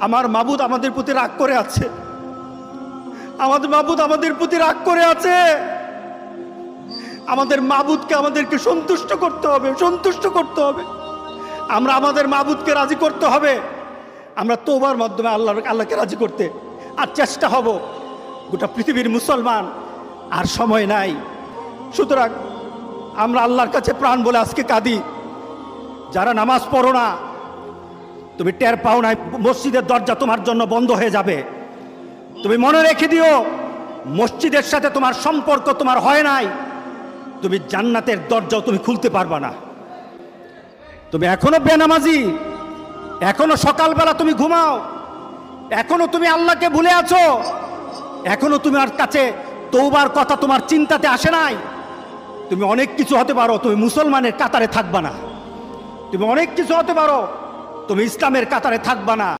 আমার মাবুদ আমাদের প্রতি রাগ করে আছে, আমাদের মাবুদ আমাদের প্রতি রাগ করে আছে। আমাদের মাবুদকে আমাদেরকে সন্তুষ্ট করতে হবে, সন্তুষ্ট করতে হবে। আমরা আমাদের মাবুদকে রাজি করতে হবে। আমরা তওবার মাধ্যমে আল্লাহকে রাজি করতে আর চেষ্টা হব। গোটা পৃথিবীর মুসলমান আর সময় নাই। সুতরাং আমরা আল্লাহর কাছে প্রাণ বলে আজকে কাঁদি। যারা নামাজ পড়ো না, তুমি টের পাও না, মসজিদের দরজা তোমার জন্য বন্ধ হয়ে যাবে। তুমি মনে রেখে দিও, মসজিদের সাথে তোমার সম্পর্ক তোমার হয় নাই, তুমি জান্নাতের দরজাও তুমি খুলতে পারবা না। তুমি এখনো বেনামাজি, এখনো সকালবেলা তুমি ঘুমাও, এখনো তুমি আল্লাহকে ভুলে আছো, এখনো তোমার কাছে তওবার কথা তোমার চিন্তাতে আসে নাই। তুমি অনেক কিছু হতে পারো, তুমি মুসলমানের কাতারে থাকবা না। তুমি অনেক কিছু হতে পারো, তুমি ইসলামের কাতারে থাকবা না।